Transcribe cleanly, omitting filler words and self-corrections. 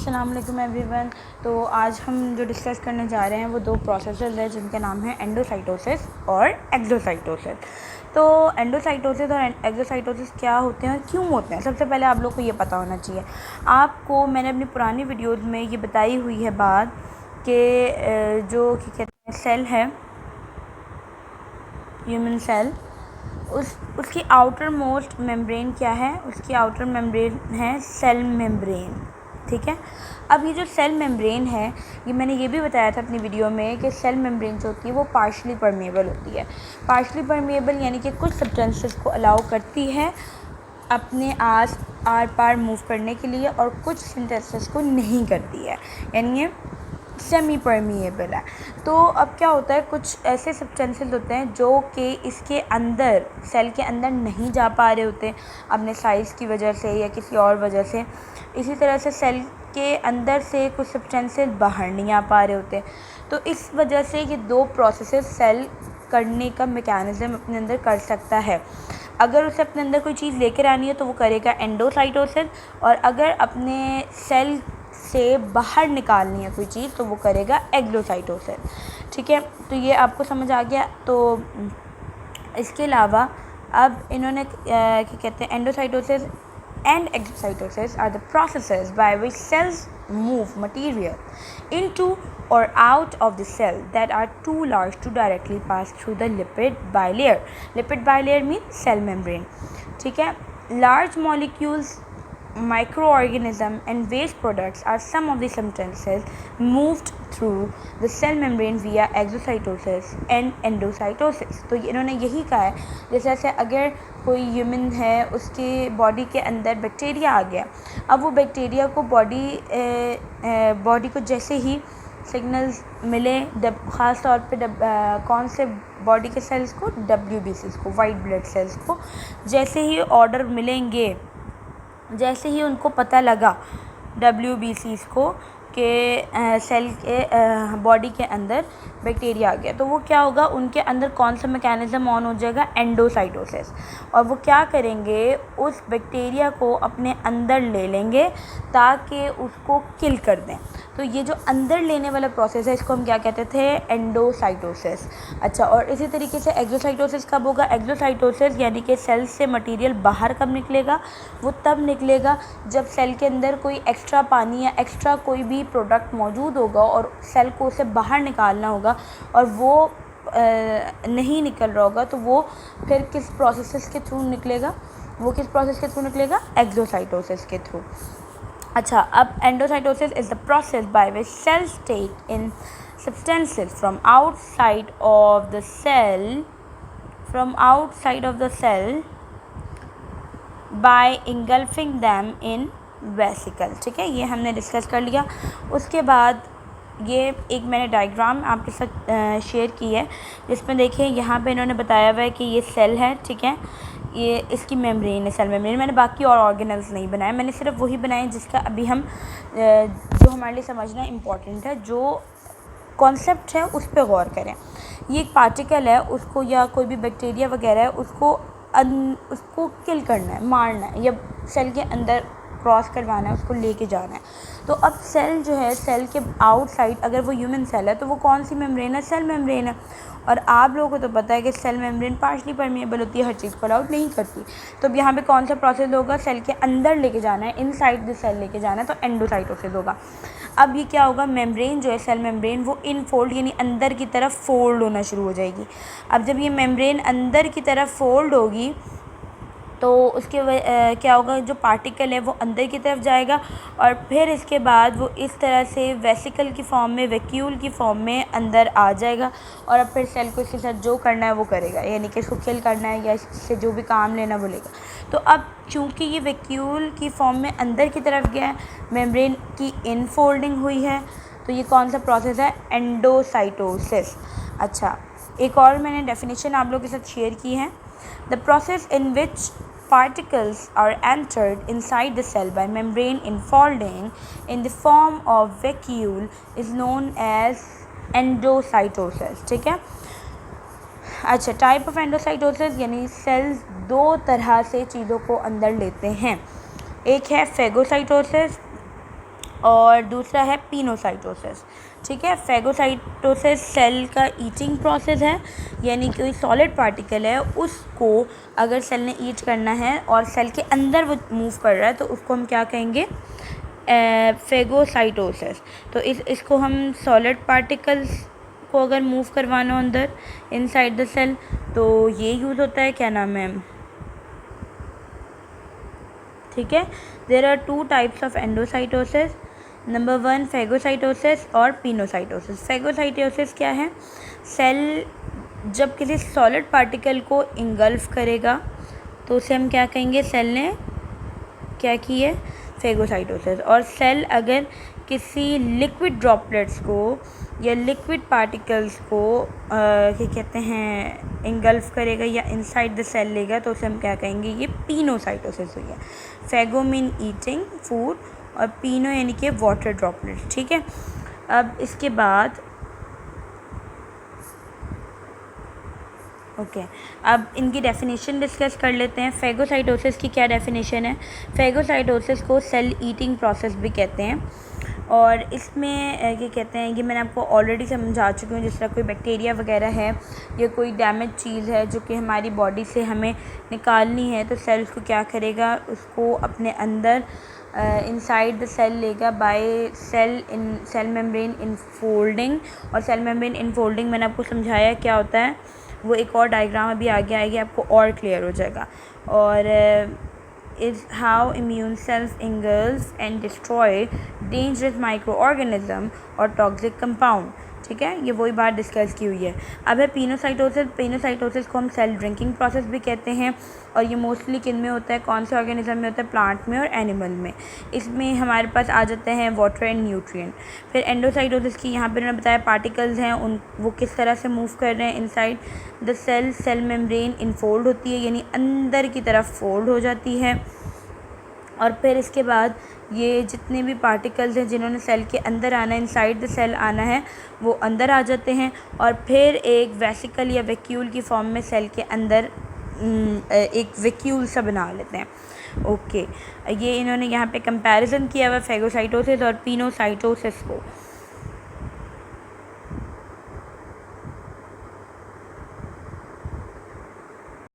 अस्सलाम वालेकुम एवरीवन। तो आज हम जो डिस्कस करने जा रहे हैं वो दो प्रोसेसेस हैं जिनके नाम है एंडोसाइटोसिस और एक्सोसाइटोसिस। तो एंडोसाइटोसिस और एक्सोसाइटोसिस क्या होते हैं और क्यों होते हैं, सबसे पहले आप लोग को ये पता होना चाहिए। आपको मैंने अपनी पुरानी वीडियोज़ में ये बताई हुई है बात कि जो क्या कहते हैं सेल है, ह्यूमन सेल, उसकी आउटर मोस्ट मेम्ब्रेन क्या है, उसकी आउटर मेम्ब्रेन है सेल मेम्ब्रेन। ठीक है। अब ये जो सेल मेम्ब्रेन है, ये मैंने ये भी बताया था अपनी वीडियो में कि सेल मेम्ब्रेन जो होती है वो पार्शली परमेबल होती है। पार्शली परमेबल यानी कि कुछ सब्सटेंसेस को अलाउ करती है अपने आर पार मूव करने के लिए और कुछ सब्सटेंसेस को नहीं करती है, यानी ये सेमी परमिएबल है। तो अब क्या होता है, कुछ ऐसे सब्सटेंसेस होते हैं जो कि इसके अंदर, सेल के अंदर नहीं जा पा रहे होते अपने साइज़ की वजह से या किसी और वजह से। इसी तरह से सेल के अंदर से कुछ सब्सटेंसेस बाहर नहीं आ पा रहे होते। तो इस वजह से ये दो प्रोसेसेस सेल करने का मैकेनिज़्म अपने अंदर कर सकता है। अगर उसे अपने अंदर कोई चीज़ लेकर आनी है तो वो करेगा एंडोसाइटोसिस, और अगर अपने सेल से बाहर निकालनी है कोई चीज़ तो वो करेगा एक्सोसाइटोसिस। ठीक है, तो ये आपको समझ आ गया। तो इसके अलावा अब इन्होंने क्या कहते हैं, endocytosis and exocytosis are the processes by which cells move material into or out of the cell that are too large to directly pass through the lipid bilayer. Lipid bilayer means cell membrane. ठीक है। Large molecules, microorganisms and waste products are some of the substances moved through the cell membrane via exocytosis and endocytosis. तो इन्होंने यही कहा है, जैसे अगर कोई ह्यूमन है, उसके बॉडी के अंदर बैक्टीरिया आ गया, अब वो बैक्टीरिया को बॉडी को जैसे ही सिग्नल्स मिले, ख़ास तौर पे कौन से बॉडी के सेल्स को, WBCs को, वाइट ब्लड सेल्स को, जैसे ही ऑर्डर मिलेंगे, जैसे ही उनको पता लगा WBCs को कि सेल के बॉडी के अंदर बैक्टीरिया आ गया, तो वो क्या होगा, उनके अंदर कौन सा मैकेनिज़्म ऑन हो जाएगा, एंडोसाइटोसिस। और वो क्या करेंगे, उस बैक्टीरिया को अपने अंदर ले लेंगे ताकि उसको किल कर दें। तो ये जो अंदर लेने वाला प्रोसेस है इसको हम क्या कहते थे, एंडोसाइटोसिस। अच्छा, और इसी तरीके से एक्सोसाइटोसिस कब होगा, एक्सोसाइटोसिस यानी कि सेल से मटेरियल बाहर कब निकलेगा, वो तब निकलेगा जब सेल के अंदर कोई एक्स्ट्रा पानी या एक्स्ट्रा कोई भी प्रोडक्ट मौजूद होगा और सेल को उसे बाहर निकालना होगा और वो नहीं निकल रहा होगा, तो वो फिर किस प्रोसेस के थ्रू निकलेगा, वो किस प्रोसेस के थ्रू निकलेगा, एक्सोसाइटोसिस के थ्रू। अच्छा, अब endocytosis is the process by which cells take in substances from outside of the cell by engulfing them in vesicle. ठीक है, ये हमने डिस्कस कर लिया। उसके बाद ये एक मैंने डायग्राम आपके साथ शेयर की है, जिसमें देखिए यहाँ पे इन्होंने बताया हुआ है कि ये सेल है। ठीक है, ये इसकी मेम्ब्रेन है, सेल मेम्ब्रेन। मैंने बाकी और ऑर्गेनल्स नहीं बनाए, मैंने सिर्फ वही बनाए जिसका अभी हम जो हमारे लिए समझना इम्पॉर्टेंट है, जो कॉन्सेप्ट है उस पर गौर करें। ये एक पार्टिकल है, उसको या कोई भी बैक्टीरिया वगैरह है, उसको किल करना है, मारना है, या सेल के अंदर क्रॉस करवाना है, उसको लेके जाना है। तो अब सेल जो है, सेल के आउटसाइड अगर वो ह्यूमन सेल है तो वो कौन सी मेम्ब्रेन है, सेल मेम्ब्रेन है। और आप लोगों को तो पता है कि सेल मेम्ब्रेन पार्शली परमेबल होती है, हर चीज़ को अलाउड नहीं करती। तो अब यहाँ पे कौन सा प्रोसेस होगा, सेल के अंदर लेके जाना है, इनसाइड द सेल लेके जाना है, तो एंडोसाइटोसिस होगा। अब ये क्या होगा, मेम्ब्रेन जो है, सेल मेम्ब्रेन, वो इनफोल्ड यानी अंदर की तरफ फोल्ड होना शुरू हो जाएगी। अब जब ये मेम्ब्रेन अंदर की तरफ फोल्ड होगी तो उसके क्या होगा, जो पार्टिकल है वो अंदर की तरफ जाएगा और फिर इसके बाद वो इस तरह से वेसिकल की फॉर्म में, वैक्यूल की फॉर्म में अंदर आ जाएगा। और अब फिर सेल को इसके साथ जो करना है वो करेगा, यानी कि इसको किल करना है या इससे जो भी काम लेना वो लेगा। तो अब चूँकि ये वैक्यूल की फॉर्म में अंदर की तरफ गया है, मेम्ब्रेन की इनफोल्डिंग हुई है, तो ये कौन सा प्रोसेस है, एंडोसाइटोसिस। अच्छा, एक और मैंने डेफिनेशन आप लोगों के साथ शेयर की है। The process in which particles are entered inside the cell by membrane enfolding in the form of vacuole is known as endocytosis। ठीक है। अच्छा, टाइप ऑफ एंडोसाइटोसिस यानी सेल्स दो तरह से चीज़ों को अंदर लेते हैं। एक है फेगोसाइटोसिस और दूसरा है पिनोसाइटोसिस। ठीक है, फेगोसाइटोसिस सेल का ईटिंग प्रोसेस है, यानी कोई सॉलिड पार्टिकल है उसको अगर सेल ने ईट करना है और सेल के अंदर वो मूव कर रहा है तो उसको हम क्या कहेंगे, फेगोसाइटोसिस। तो इसको हम सॉलिड पार्टिकल्स को अगर मूव करवाना हो अंदर इनसाइड द सेल तो ये यूज़ होता है, क्या नाम है, ठीक है। There are 2 types of endocytosis, number 1 phagocytosis और पिनोसाइटोसिस। फेगोसाइटोसिस क्या है, सेल जब किसी सॉलिड पार्टिकल को इंगल्फ करेगा तो उसे हम क्या कहेंगे, सेल ने क्या की है, फेगोसाइटोसिस। और सेल अगर किसी लिक्विड ड्रॉपलेट्स को या लिक्विड पार्टिकल्स को क्या कहते हैं, इंगल्फ करेगा या इनसाइड द सेल लेगा तो उसे हम क्या कहेंगे, ये पिनोसाइटोसिस हुई है। फेगो मीन ईटिंग फूड और पिनो यानी कि वाटर ड्रॉपलेट्स। ठीक है, अब इसके बाद ओके अब इनकी डेफिनेशन डिस्कस कर लेते हैं। फेगोसाइटोसिस की क्या डेफिनेशन है, फेगोसाइटोसिस को सेल ईटिंग प्रोसेस भी कहते हैं और इसमें क्या कहते हैं, ये मैंने आपको ऑलरेडी समझा चुकी हूँ। जिस तरह कोई बैक्टीरिया वगैरह है या कोई डैमेज चीज़ है जो कि हमारी बॉडी से हमें निकालनी है तो सेल उसको क्या करेगा, उसको अपने अंदर इनसाइड द सेल लेगा बाय सेल मेम्ब्रेन इनफोल्डिंग। और सेल मेम्ब्रेन इनफोल्डिंग मैंने आपको समझाया क्या होता है, वो एक और डायग्राम अभी आगे आएगी, आपको और क्लियर हो जाएगा। और is how immune cells engulf and destroy dangerous microorganism or toxic compound। ठीक है, ये वही बात डिस्कस की हुई है। अब है पिनोसाइटोसिस। पिनोसाइटोसिस को हम सेल ड्रिंकिंग प्रोसेस भी कहते हैं और ये मोस्टली किन में होता है, कौन से ऑर्गेनिज्म में होता है, प्लांट में और एनिमल में। इसमें हमारे पास आ जाते हैं वाटर एंड न्यूट्रिएंट। फिर एंडोसाइटोसिस की यहाँ पर उन्होंने बताया पार्टिकल्स हैं उन वो किस तरह से मूव कर रहे हैं inside the cell. Cell membrane infold होती है यानी अंदर की तरफ फोल्ड हो जाती है और फिर इसके बाद ये जितने भी पार्टिकल्स हैं जिन्होंने सेल के अंदर आना है, इनसाइड द सेल आना है, वो अंदर आ जाते हैं और फिर एक वेसिकल या वैक्यूल की फॉर्म में सेल के अंदर एक वैक्यूल सा बना लेते हैं। ओके, ये इन्होंने यहाँ पे कंपैरिजन किया हुआ फेगोसाइटोसिस और पिनोसाइटोसिस को।